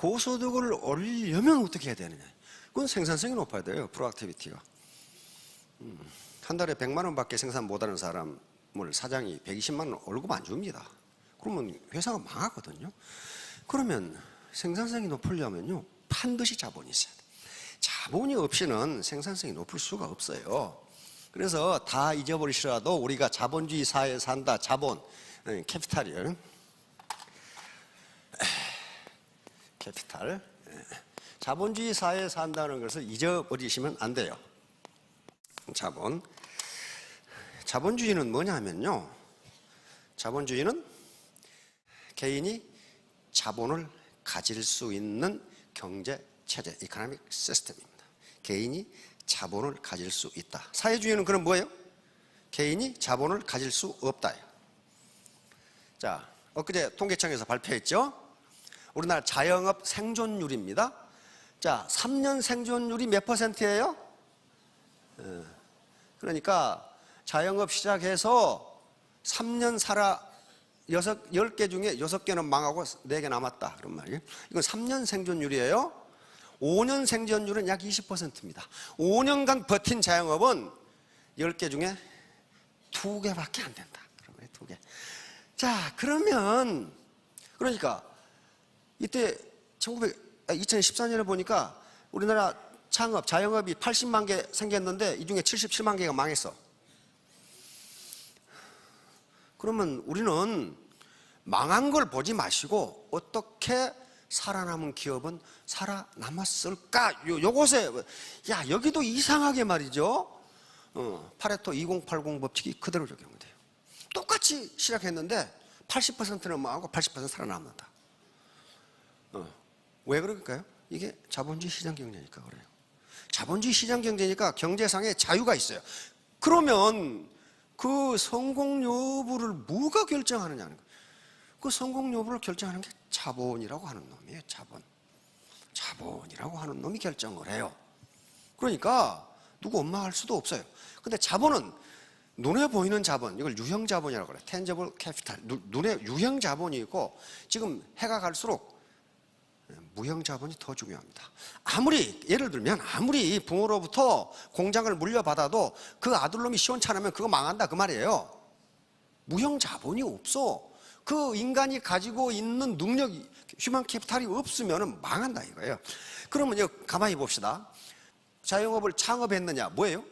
고소득을 올리려면 어떻게 해야 되느냐? 그건 생산성이 높아야 돼요. 프로액티비티가. 한 달에 100만 원밖에 생산 못하는 사람을 사장이 120만 원 월급 안 줍니다. 그러면 회사가 망하거든요. 그러면 생산성이 높으려면요, 반드시 자본이 있어야 돼요. 자본이 없이는 생산성이 높을 수가 없어요. 그래서 다 잊어버리시더라도 우리가 자본주의 사회에 산다. 자본, 캐피탈이에요. 캐피탈. 자본주의 사회에 산다는 것을 잊어버리시면 안 돼요. 자본. 자본주의는 뭐냐면요, 자본주의는 개인이 자본을 가질 수 있는 경제 체제, 이코노믹 시스템입니다. 개인이 자본을 가질 수 있다. 사회주의는 그럼 뭐예요? 개인이 자본을 가질 수 없다. 자, 엊그제 통계청에서 발표했죠? 우리나라 자영업 생존율입니다. 자, 3년 생존율이 몇 %예요? 그러니까 자영업 시작해서 3년 살아 10개 중에 6개는 망하고 4개 남았다. 그런 말이에요. 이건 3년 생존율이에요. 5년 생존율은 약 20%입니다. 5년간 버틴 자영업은 10개 중에 2개밖에 안 된다. 그러면 2개. 자, 그러니까 이때 2014년에 보니까 우리나라 창업, 자영업이 80만 개 생겼는데 이 중에 77만 개가 망했어. 그러면 우리는 망한 걸 보지 마시고 어떻게 살아남은 기업은 살아남았을까? 요것에, 야, 여기도 이상하게 말이죠. 파레토 2080 법칙이 그대로 적용돼요. 똑같이 시작했는데 80%는 망하고 80% 살아남는다. 왜 그럴까요? 이게 자본주의 시장 경제니까 그래요. 자본주의 시장 경제니까 경제상의 자유가 있어요. 그러면 그 성공 여부를 뭐가 결정하느냐는 거예요. 그 성공 여부를 결정하는 게 자본이라고 하는 놈이에요. 자본이라고 하는 놈이 결정을 해요. 그러니까 누구 엄마할 수도 없어요. 근데 자본은 눈에 보이는 자본, 이걸 유형 자본이라고 그래요. tangible capital. 눈에 유형 자본이 있고, 지금 해가 갈수록 무형 자본이 더 중요합니다. 예를 들면 아무리 부모로부터 공장을 물려받아도 그 아들놈이 시원찮으면 그거 망한다 그 말이에요. 무형 자본이 없어. 그 인간이 가지고 있는 능력, 휴먼 캐피탈이 없으면 망한다 이거예요. 그러면 가만히 봅시다. 자영업을 창업했느냐, 뭐예요?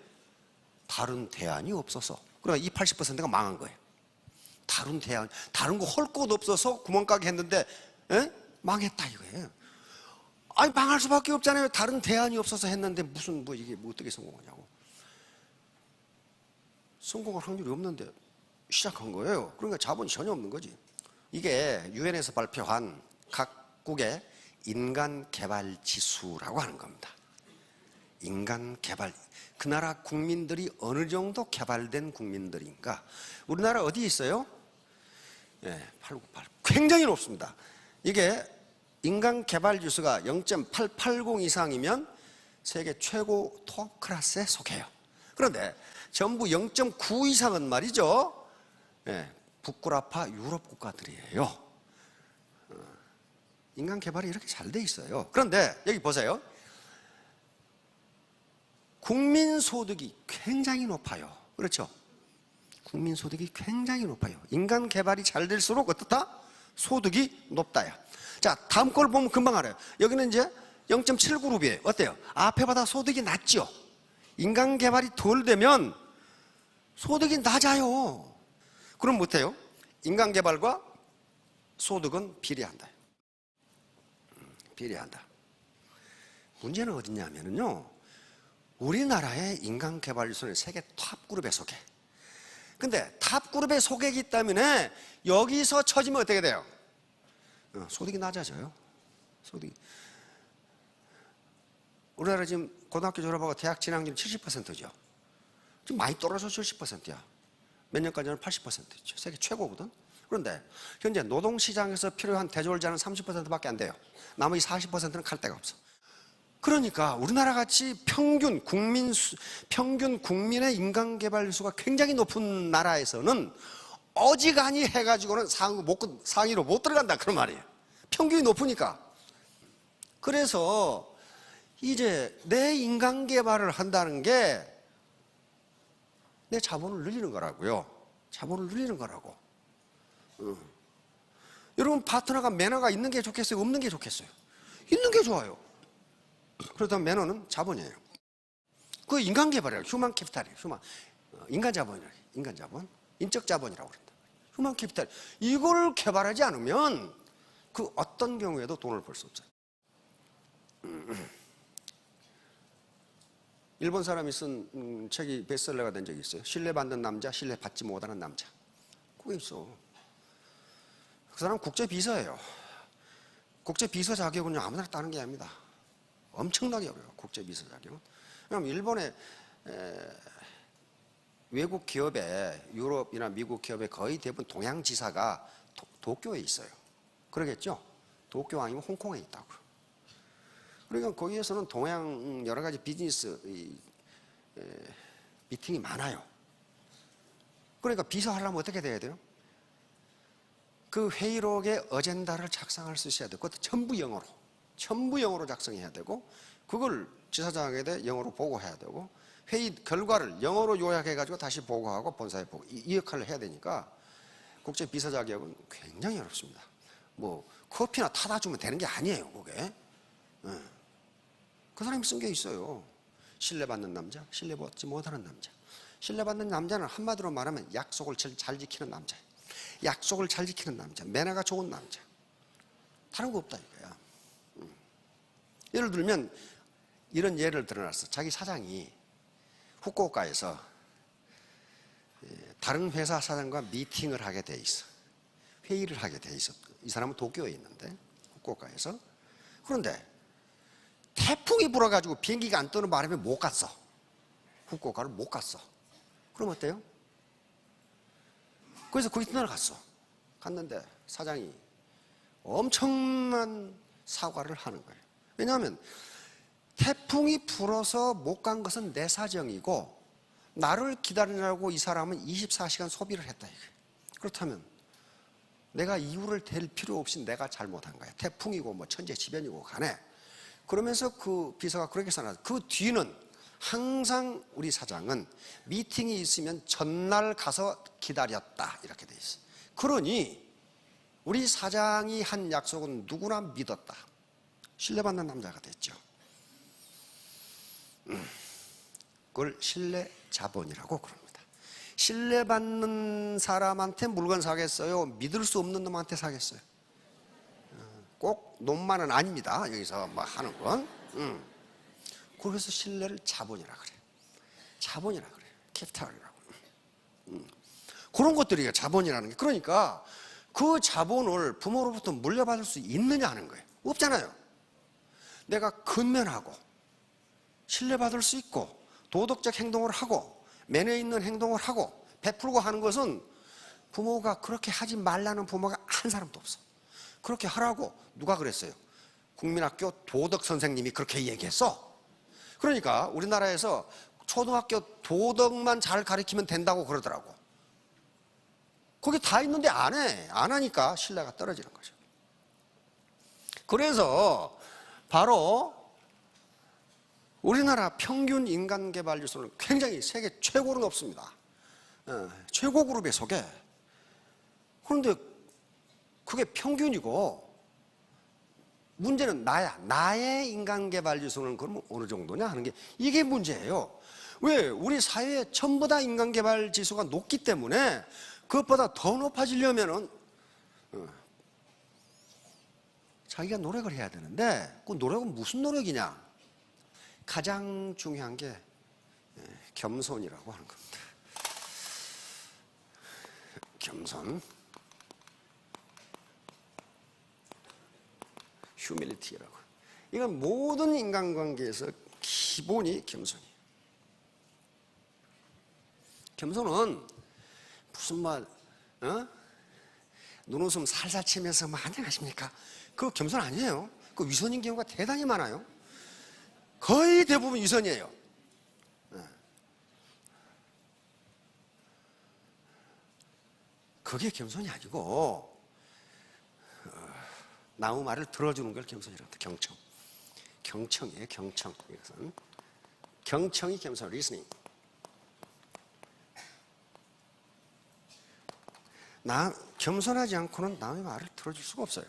다른 대안이 없어서. 그러니까 이 80%가 망한 거예요. 다른 거 할 것 없어서 구멍가게 했는데 망했다 이거예요. 아니, 망할 수밖에 없잖아요. 다른 대안이 없어서 했는데 이게 어떻게 성공하냐고. 성공할 확률이 없는데 시작한 거예요. 그러니까 자본이 전혀 없는 거지. 이게 유엔에서 발표한 각국의 인간 개발 지수라고 하는 겁니다. 인간 개발. 그 나라 국민들이 어느 정도 개발된 국민들인가. 우리나라 어디 있어요? 898. 굉장히 높습니다. 이게 인간 개발 지수가 0.880 이상이면 세계 최고 톱 클래스에 속해요. 그런데 전부 0.9 이상은 말이죠, 북구라파 유럽 국가들이에요. 인간 개발이 이렇게 잘 돼 있어요. 그런데 여기 보세요. 국민소득이 굉장히 높아요. 그렇죠? 국민소득이 굉장히 높아요. 인간 개발이 잘 될수록 어떻다? 소득이 높다야. 자, 다음 걸 보면 금방 알아요. 여기는 이제 0.7그룹이에요. 어때요? 앞에보다 소득이 낮죠? 인간 개발이 덜 되면 소득이 낮아요. 그럼 못해요? 인간 개발과 소득은 비례한다. 비례한다. 문제는 어디냐면요, 우리나라의 인간 개발 지수는 세계 탑 그룹에 속해. 근데 탑 그룹에 속해 있기 때문에 여기서 처지면 어떻게 돼요? 소득이 낮아져요. 우리나라 지금 고등학교 졸업하고 대학 진학률 70%죠. 지금 많이 떨어져서 70%야. 몇 년간 전에 80%였죠. 세계 최고거든. 그런데 현재 노동시장에서 필요한 대졸자는 30%밖에 안 돼요. 나머지 40%는 갈 데가 없어. 그러니까 우리나라 같이 평균 국민의 인간개발수가 굉장히 높은 나라에서는 어지간히 해가지고는 상위로 못 들어간다 그런 말이에요. 평균이 높으니까. 그래서 이제 내 인간 개발을 한다는 게 내 자본을 늘리는 거라고요. 자본을 늘리는 거라고. 여러분, 파트너가 매너가 있는 게 좋겠어요? 없는 게 좋겠어요? 있는 게 좋아요. 그렇다면 매너는 자본이에요. 그 인간 개발이에요. 휴먼 캐피탈이에요. 인간 자본이에요. 인간 자본. 인적 자본이라고 그런다. 휴먼 캐피탈. 이걸 개발하지 않으면 그 어떤 경우에도 돈을 벌 수 없어요. 일본 사람이 쓴 책이 베스트셀러가 된 적이 있어요. 신뢰받는 남자, 신뢰받지 못하는 남자. 그게 있어. 그 사람은 국제비서예요. 국제비서 자격은요, 아무나 따는 게 아닙니다. 엄청나게 어려워요. 국제비서 자격은. 왜냐하면 일본의 외국 기업에, 유럽이나 미국 기업에 거의 대부분 동양지사가 도쿄에 있어요. 그러겠죠? 도쿄 아니면 홍콩에 있다고요. 그러니까 거기에서는 동양 여러 가지 비즈니스 미팅이 많아요. 그러니까 비서하려면 어떻게 돼야 돼요? 그 회의록의 어젠다를 작성할 수 있어야 되고, 그것도 전부 영어로 작성해야 되고, 그걸 지사장에게 영어로 보고해야 되고, 회의 결과를 영어로 요약해가지고 다시 보고하고 본사에 보고, 이 역할을 해야 되니까 국제 비서 자격은 굉장히 어렵습니다. 뭐 커피나 타다 주면 되는 게 아니에요, 그게. 그 사람이 쓴 게 있어요. 신뢰받는 남자, 신뢰받지 못하는 남자. 신뢰받는 남자는 한마디로 말하면 약속을 잘 지키는 남자예요. 약속을 잘 지키는 남자, 매너가 좋은 남자. 다른 거 없다 이거야. 예를 들면 이런 예를 들어놨어. 자기 사장이 후쿠오카에서 다른 회사 사장과 미팅을 하게 돼 있어. 회의를 하게 돼 있어. 이 사람은 도쿄에 있는데, 후쿠오카에서. 그런데 태풍이 불어가지고 비행기가 안 뜨는 바람에 못 갔어. 후쿠오카를 못 갔어. 그럼 어때요? 그래서 그 이튿날 갔는데 사장이 엄청난 사과를 하는 거예요. 왜냐하면 태풍이 불어서 못 간 것은 내 사정이고, 나를 기다리느라고 이 사람은 24시간 소비를 했다 이거예요. 그렇다면 내가 이유를 댈 필요 없이 내가 잘못한 거야. 태풍이고 뭐 천재지변이고 간에. 그러면서 그 비서가 그렇게 써놨어요. 그 뒤는 항상 우리 사장은 미팅이 있으면 전날 가서 기다렸다 이렇게 돼 있어요. 그러니 우리 사장이 한 약속은 누구나 믿었다. 신뢰받는 남자가 됐죠. 그걸 신뢰 자본이라고 그럽니다. 신뢰받는 사람한테 물건 사겠어요? 믿을 수 없는 놈한테 사겠어요? 꼭 놈만은 아닙니다. 여기서 막 하는 건. 그래서 신뢰를 자본이라 그래요. 자본이라 그래요. 캐피탈이라고. 그런 것들이 자본이라는 게. 그러니까 그 자본을 부모로부터 물려받을 수 있느냐 하는 거예요. 없잖아요. 내가 근면하고 신뢰받을 수 있고 도덕적 행동을 하고 매너 있는 행동을 하고 베풀고 하는 것은 부모가 그렇게 하지 말라는 부모가 한 사람도 없어. 그렇게 하라고 누가 그랬어요? 국민학교 도덕 선생님이 그렇게 얘기했어. 그러니까 우리나라에서 초등학교 도덕만 잘 가르치면 된다고 그러더라고. 거기 다 있는데 안 해. 안 하니까 신뢰가 떨어지는 거죠. 그래서 바로 우리나라 평균 인간개발 지수는 굉장히 세계 최고로 높습니다. 최고 그룹에 속해. 그런데 그게 평균이고, 문제는 나야. 나의 인간개발 지수는 그러면 어느 정도냐 하는 게 이게 문제예요. 왜? 우리 사회에 전부 다 인간개발 지수가 높기 때문에 그것보다 더 높아지려면은 자기가 노력을 해야 되는데, 그 노력은 무슨 노력이냐? 가장 중요한 게 겸손이라고 하는 겁니다. 겸손, 휴밀리티라고. 이건 모든 인간관계에서 기본이 겸손이에요. 겸손은 무슨 말, 눈웃음 살살 치면서 뭐 안녕하십니까? 그거 겸손 아니에요. 그 위선인 경우가 대단히 많아요. 거의 대부분 위선이에요. 그게 겸손이 아니고, 남의 말을 들어주는 걸 겸손이라고 합니다. 경청. 경청이에요. 경청. 이것은 경청이 겸손, 리스닝. 겸손하지 않고는 남의 말을 들어줄 수가 없어요.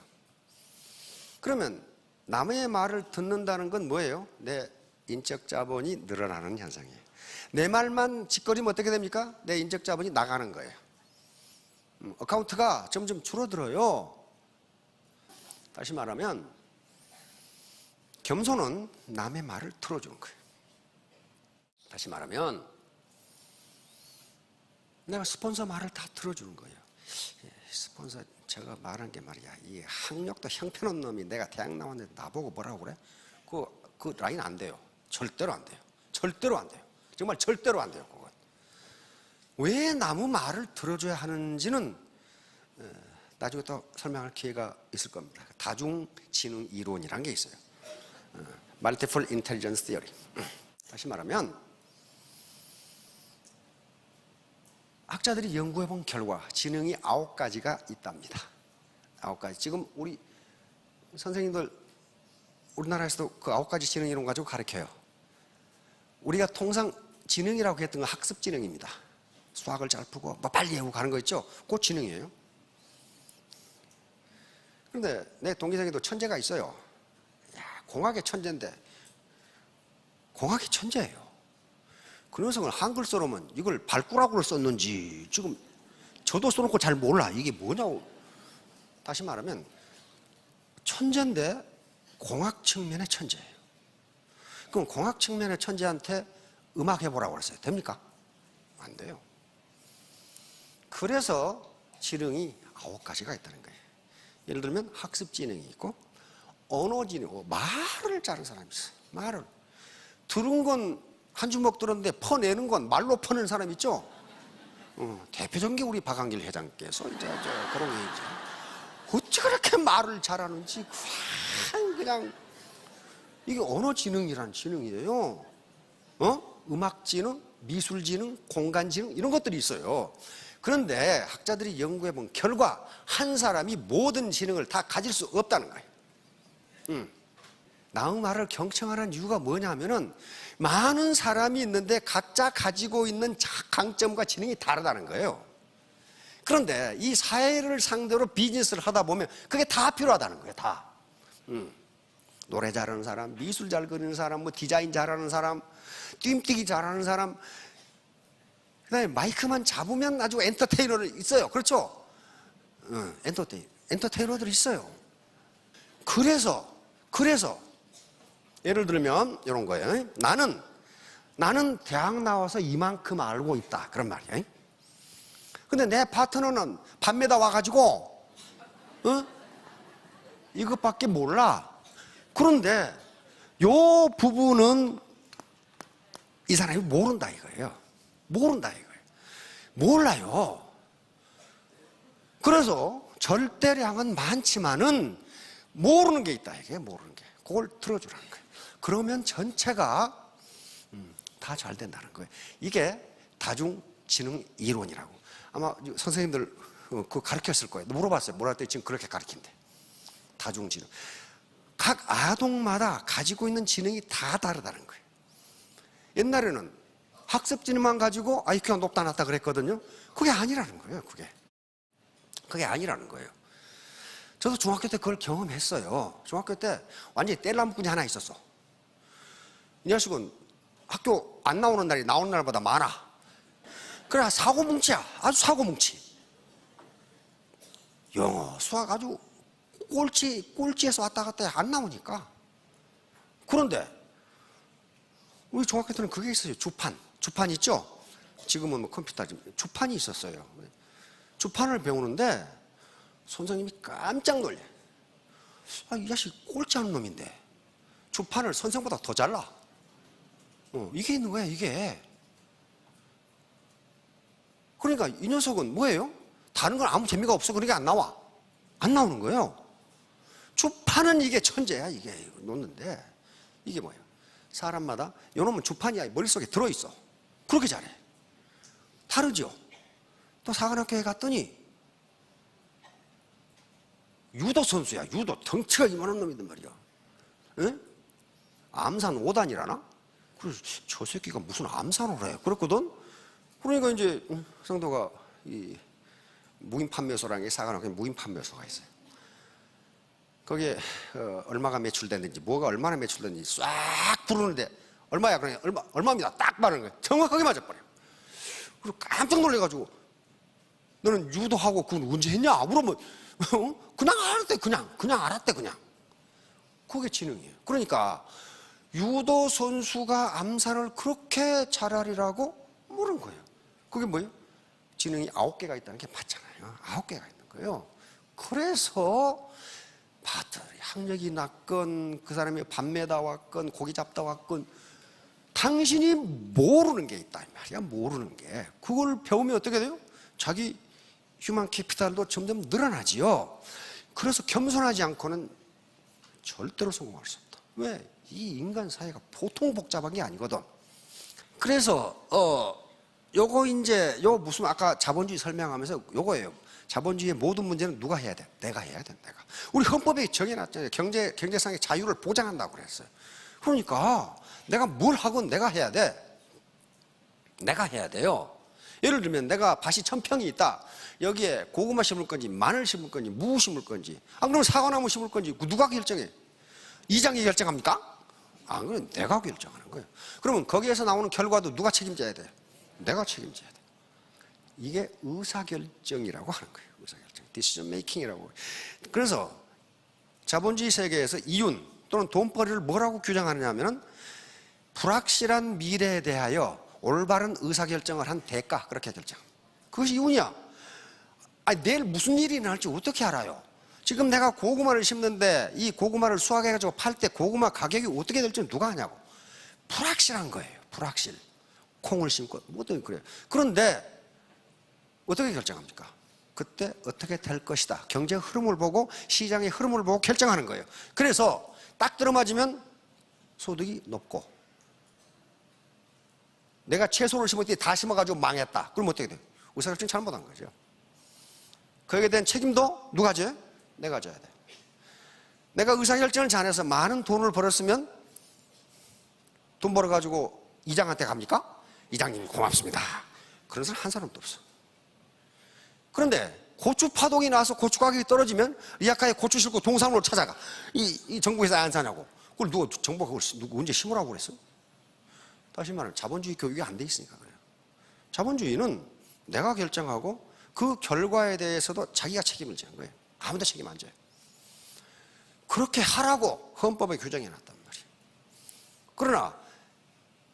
그러면 남의 말을 듣는다는 건 뭐예요? 내 인적 자본이 늘어나는 현상이에요. 내 말만 짓거리면 어떻게 됩니까? 내 인적 자본이 나가는 거예요. 어카운트가 점점 줄어들어요. 다시 말하면 겸손은 남의 말을 들어주는 거예요. 다시 말하면 내가 스폰서 말을 다 들어주는 거예요. 스폰서 제가 말한 게 말이야, 이 학력도 형편없는 놈이 내가 대학 나왔는데 나보고 뭐라고 그래? 그 라인 안 돼요. 절대로 안 돼요. 절대로 안 돼요. 정말 절대로 안 돼요. 그건. 왜 남의 말을 들어줘야 하는지는 나중에 또 설명할 기회가 있을 겁니다. 다중지능 이론이라는 게 있어요. Multiple Intelligence Theory. 다시 말하면 학자들이 연구해본 결과 지능이 9가지가 있답니다. 9가지. 지금 우리 선생님들 우리나라에서도 그 9가지 지능 이론 가지고 가르쳐요. 우리가 통상 지능이라고 했던 건 학습 지능입니다. 수학을 잘 풀고 뭐 빨리 외우고 가는 거 있죠? 그거 지능이에요. 그런데 내 동기생에도 천재가 있어요. 공학의 천재인데 공학의 천재예요. 그 녀석은 한글 써놓으면 이걸 발꾸라구를 썼는지 지금 저도 써놓고 잘 몰라. 이게 뭐냐고. 다시 말하면 천재인데 공학 측면의 천재예요. 그럼 공학 측면의 천재한테 음악 해보라고 그랬어요. 됩니까? 안 돼요. 그래서 지능이 9가지가 있다는 거예요. 예를 들면 학습 지능이 있고 언어 지능, 말을 잘하는 사람이 있어요. 말을 들은 건 한 주먹 들었는데 퍼내는 건 말로 퍼내는 사람 있죠? 대표적인 게 우리 박한길 회장께서 이제 그런 게 이제 어찌 그렇게 말을 잘하는지 그냥 이게 언어 지능이라는 지능이에요. 음악 지능, 미술 지능, 공간 지능 이런 것들이 있어요. 그런데 학자들이 연구해 본 결과 한 사람이 모든 지능을 다 가질 수 없다는 거예요. 남의 말을 경청하는 이유가 뭐냐면은 많은 사람이 있는데 각자 가지고 있는 강점과 지능이 다르다는 거예요. 그런데 이 사회를 상대로 비즈니스를 하다 보면 그게 다 필요하다는 거예요. 다. 노래 잘하는 사람, 미술 잘 그리는 사람, 뭐 디자인 잘하는 사람, 뜀뛰기 잘하는 사람, 그다음에 마이크만 잡으면 아주 엔터테이너를 있어요. 그렇죠? 엔터테이너들이 있어요. 그래서 예를 들면 이런 거예요. 나는 대학 나와서 이만큼 알고 있다. 그런 말이에요. 근데 내 파트너는 밤에다 와가지고 이것밖에 몰라. 그런데 요 부분은 이 사람이 모른다 이거예요. 모른다 이거예요. 몰라요. 그래서 절대량은 많지만은 모르는 게 있다 이게. 모르는 게. 그걸 들어주라는 거예요. 그러면 전체가 다 잘 된다는 거예요. 이게 다중지능 이론이라고. 아마 선생님들 그거 가르쳤을 거예요. 물어봤어요. 뭐라 했더니 지금 그렇게 가르친대. 다중지능. 각 아동마다 가지고 있는 지능이 다 다르다는 거예요. 옛날에는 학습 지능만 가지고 IQ가 높다 낮다 그랬거든요. 그게 아니라는 거예요. 그게 아니라는 거예요. 저도 중학교 때 그걸 경험했어요. 중학교 때 완전히 뗄나무꾼이 하나 있었어. 이 녀석은 학교 안 나오는 날이 나오는 날보다 많아. 그래 사고뭉치야. 아주 사고뭉치. 영어, 수학 아주 꼴찌에서 왔다 갔다 안 나오니까. 그런데 우리 중학교 때는 그게 있어요. 주판 있죠? 지금은 뭐 컴퓨터, 주판이 있었어요. 주판을 배우는데 선생님이 깜짝 놀래. 이 자식 꼴찌하는 놈인데 주판을 선생보다 더 잘라. 이게 있는 거야 이게. 그러니까 이 녀석은 뭐예요? 다른 건 아무 재미가 없어. 그러니까 안 나오는 거예요. 주판은 이게 천재야 이게 놓는데 이게 뭐야? 사람마다 요놈은 주판이야 머릿속에 들어있어. 그렇게 잘해. 다르죠. 또 사관학교에 갔더니 유도 선수야. 유도 덩치가 이만한 놈이단 말이야. 응? 암산 5단이라나? 그래서 저 새끼가 무슨 암산을 해? 그랬거든? 그러니까 이제 성도가 이 무인 판매소라는 게 사관학교 무인 판매소가 있어요. 거기에 얼마가 매출됐는지, 뭐가 얼마나 매출됐는지 싹 부르는데 얼마야? 그러냐? 얼마입니다. 딱 말하는 거야. 정확하게 맞아버려. 그리고 깜짝 놀래가지고 너는 유도하고 그건 언제 했냐? 그러면 그냥 알았대. 그냥 알았대. 그게 지능이에요. 그러니까 유도 선수가 암산을 그렇게 잘하리라고 모르는 거예요. 그게 뭐예요? 지능이 9개가 있다는 게 맞잖아요. 9개가 있는 거예요. 그래서 봐도 학력이 낮건 그 사람이 밤매다 왔건 고기 잡다 왔건 당신이 모르는 게 있다 이 말이야. 모르는 게. 그걸 배우면 어떻게 돼요? 자기 휴먼 캐피탈도 점점 늘어나지요. 그래서 겸손하지 않고는 절대로 성공할 수 없다. 왜? 이 인간 사회가 보통 복잡한 게 아니거든. 그래서 요거 이제 요 무슨 아까 자본주의 설명하면서 요거예요. 자본주의의 모든 문제는 누가 해야 돼? 내가 해야 돼. 내가. 우리 헌법에 정해놨잖아요. 경제상의 자유를 보장한다고 그랬어요. 그러니까 내가 뭘 하건 내가 해야 돼. 내가 해야 돼요. 예를 들면 내가 밭이 1000평이 있다. 여기에 고구마 심을 건지 마늘 심을 건지 무 심을 건지 그럼 사과나무 심을 건지 누가 결정해? 이장이 결정합니까? 그건 내가 결정하는 거예요. 그러면 거기에서 나오는 결과도 누가 책임져야 돼? 내가 책임져야 돼. 이게 의사결정이라고 하는 거예요. 의사결정. decision making이라고. 그래서 자본주의 세계에서 이윤 또는 돈벌이를 뭐라고 규정하느냐 하면은 불확실한 미래에 대하여 올바른 의사결정을 한 대가, 그렇게 결정. 그것이 이윤이야. 내일 무슨 일이 일어날지 어떻게 알아요? 지금 내가 고구마를 심는데 이 고구마를 수확해가지고 팔 때 고구마 가격이 어떻게 될지는 누가 아냐고. 불확실한 거예요. 불확실. 콩을 심고 뭐든 그래요. 그런데 어떻게 결정합니까? 그때 어떻게 될 것이다. 경제 흐름을 보고 시장의 흐름을 보고 결정하는 거예요. 그래서 딱 들어맞으면 소득이 높고 내가 채소를 심었더니 다 심어가지고 망했다. 그럼 어떻게 돼요? 의사결정 잘못한 거죠. 거기에 대한 책임도 누가 져요? 내가 져야 돼. 내가 의사결정을 잘해서 많은 돈을 벌었으면 돈 벌어가지고 이장한테 갑니까? 이장님 고맙습니다. 그런 사람 한 사람도 없어. 그런데 고추 파동이 나서 고추 가격이 떨어지면 리아카에 고추 싣고 동산으로 찾아가. 이 정부에서 안 사냐고. 그걸 정부가 그걸 누구 언제 심으라고 그랬어? 다시 말하면 자본주의 교육이 안 돼 있으니까 그래요. 자본주의는 내가 결정하고 그 결과에 대해서도 자기가 책임을 지는 거예요. 아무도 책임 안 져요. 그렇게 하라고 헌법에 규정해 놨단 말이에요. 그러나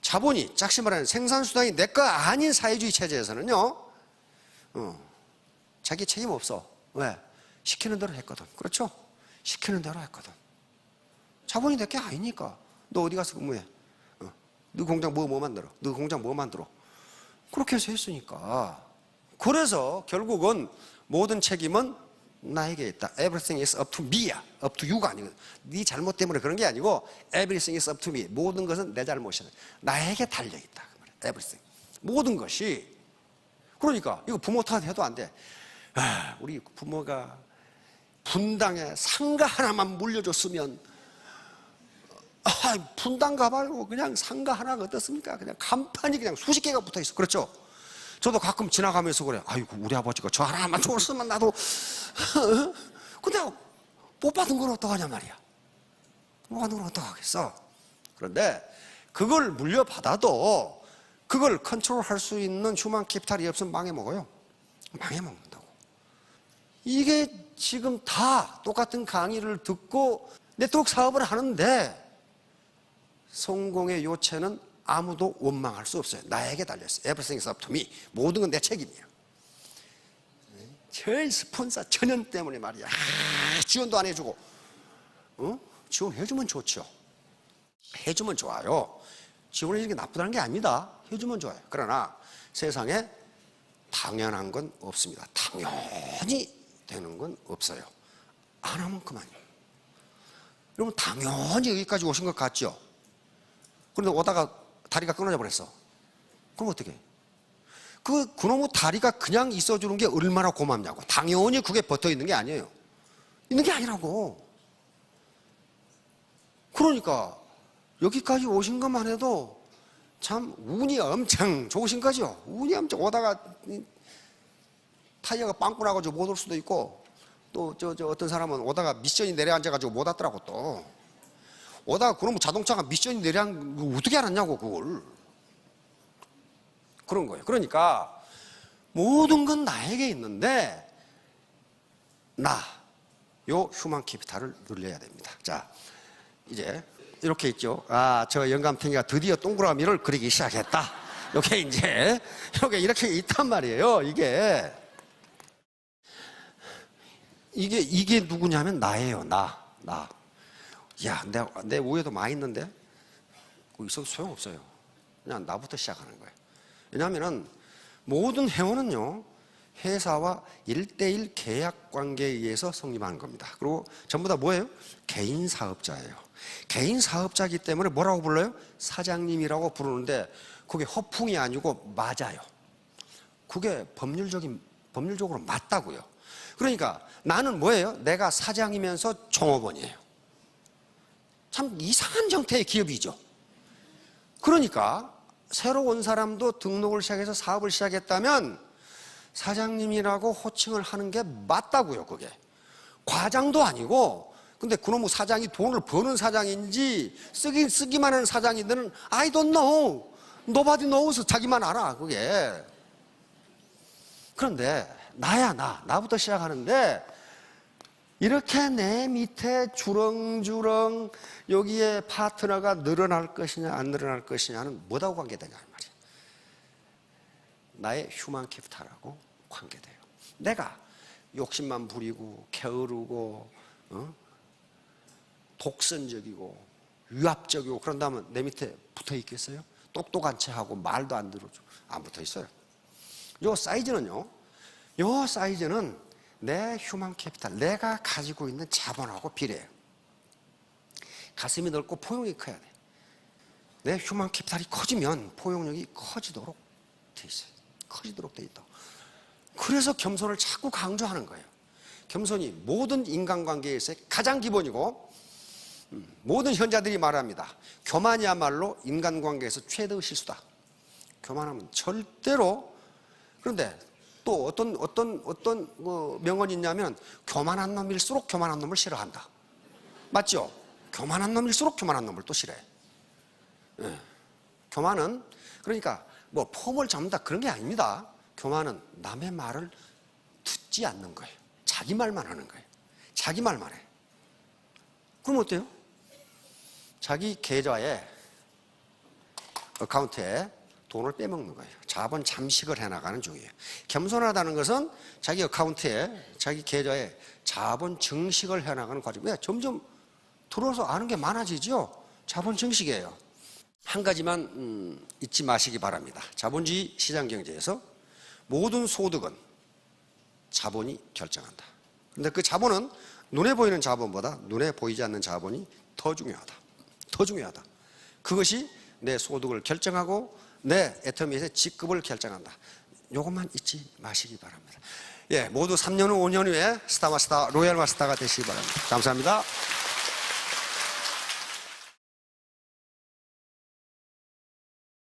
자본이, 짝시 말하는 생산수단이 내 거 아닌 사회주의 체제에서는요, 자기 책임 없어. 왜? 시키는 대로 했거든. 그렇죠? 시키는 대로 했거든. 자본이 내 게 아니니까. 너 어디 가서 근무해? 너 공장 뭐 만들어? 너 공장 뭐 만들어? 그렇게 해서 했으니까. 그래서 결국은 모든 책임은 나에게 있다. Everything is up to me야. up to you가 아니거든. 네 잘못 때문에 그런 게 아니고 Everything is up to me. 모든 것은 내 잘못이야. 나에게 달려있다. Everything. 모든 것이. 그러니까 이거 부모 탓해도 안 돼. 우리 부모가 분당에 상가 하나만 물려줬으면 분당 가봐요. 그냥 상가 하나가 어떻습니까? 그냥 간판이 그냥 수십 개가 붙어 있어. 그렇죠? 저도 가끔 지나가면서 그래. 아이고, 우리 아버지가 저 하나만 줬으면 나도. 근데 못 받은 건 어떡하냐 말이야. 못 받은 건 어떡하겠어. 그런데 그걸 물려받아도 그걸 컨트롤할 수 있는 휴먼 캐피탈이 없으면 망해먹어요. 망해먹는다고. 이게 지금 다 똑같은 강의를 듣고 네트워크 사업을 하는데 성공의 요체는 아무도 원망할 수 없어요. 나에게 달렸어요. Everything is up to me. 모든 건 내 책임이야. 제일 스폰서 천연 때문에 말이야. 지원도 안 해주고. 지원해주면 좋죠. 해주면 좋아요. 지원해주는 게 나쁘다는 게 아닙니다. 해주면 좋아요. 그러나 세상에 당연한 건 없습니다. 당연히 되는 건 없어요. 안 하면 그만이에요. 여러분 당연히 여기까지 오신 것 같죠? 그런데 오다가 다리가 끊어져 버렸어. 그럼 어떻게 해? 그놈의 다리가 그냥 있어주는 게 얼마나 고맙냐고. 당연히 그게 붙어 있는 게 아니에요. 있는 게 아니라고. 그러니까 여기까지 오신 것만 해도 참 운이 엄청 좋으신 거죠. 운이 엄청 오다가 타이어가 빵꾸 나가지고 못 올 수도 있고, 또 어떤 사람은 오다가 미션이 내려앉아가지고 못 왔더라고. 또 오다가 그러면 자동차가 미션이 내려앉은 거 어떻게 알았냐고, 그걸. 그런 거예요. 그러니까 모든 건 나에게 있는데 요 휴먼 캐피탈을 늘려야 됩니다. 자, 이제 이렇게 있죠. 저 영감탱이가 드디어 동그라미를 그리기 시작했다. 이렇게 있단 말이에요. 이게 누구냐면 나예요. 나. 야, 내 위에도 많이 있는데 거기 있어도 소용없어요. 그냥 나부터 시작하는 거예요. 왜냐하면 모든 회원은요, 회사와 1:1 계약 관계에 의해서 성립하는 겁니다. 그리고 전부 다 뭐예요? 개인 사업자예요. 개인 사업자이기 때문에 뭐라고 불러요? 사장님이라고 부르는데 그게 허풍이 아니고 맞아요. 그게 법률적으로 맞다고요. 그러니까 나는 뭐예요? 내가 사장이면서 종업원이에요. 참 이상한 형태의 기업이죠. 그러니까 새로 온 사람도 등록을 시작해서 사업을 시작했다면 사장님이라고 호칭을 하는 게 맞다고요. 그게 과장도 아니고, 근데 그놈의 사장이 돈을 버는 사장인지 쓰기만 하는 사장이든 I don't know, nobody knows, 자기만 알아. 그게. 그런데 나부터 시작하는데, 이렇게 내 밑에 주렁주렁 여기에 파트너가 늘어날 것이냐 안 늘어날 것이냐는 뭐하고 관계되냐 말이에요. 나의 휴먼 캐피탈하고 관계돼요. 내가 욕심만 부리고 게으르고 독선적이고 위압적이고 그런다면 내 밑에 붙어 있겠어요? 똑똑한 채 하고 말도 안 들어줘. 안 붙어 있어요. 요 사이즈는 내 휴먼 캐피탈, 내가 가지고 있는 자본하고 비례해요. 가슴이 넓고 포용이 커야 돼. 내 휴먼 캐피탈이 커지면 포용력이 커지도록 돼 있어요. 커지도록 돼 있다. 그래서 겸손을 자꾸 강조하는 거예요. 겸손이 모든 인간관계에서의 가장 기본이고, 모든 현자들이 말합니다. 교만이야말로 인간관계에서 최대의 실수다. 교만하면 절대로. 그런데 또 어떤 명언이 있냐면, 교만한 놈일수록 교만한 놈을 싫어한다. 맞죠? 교만한 놈일수록 교만한 놈을 또 싫어해. 교만은 그러니까 폼을 잡는다 그런 게 아닙니다. 교만은 남의 말을 듣지 않는 거예요. 자기 말만 하는 거예요. 자기 말만 해. 그럼 어때요? 자기 계좌에, 어카운트에 돈을 빼먹는 거예요. 자본 잠식을 해나가는 중이에요. 겸손하다는 것은 자기 어카운트에, 자기 계좌에 자본 증식을 해나가는 과정. 왜? 점점 들어서 아는 게 많아지죠. 자본 증식이에요. 한 가지만 잊지 마시기 바랍니다. 자본주의 시장경제에서 모든 소득은 자본이 결정한다. 그런데 그 자본은 눈에 보이는 자본보다 눈에 보이지 않는 자본이 더 중요하다. 더 중요하다. 그것이 내 소득을 결정하고 내 애터미의 직급을 결정한다. 이것만 잊지 마시기 바랍니다. 모두 3년 후, 5년 후에 스타마스터, 로얄마스터가 되시기 바랍니다. 감사합니다.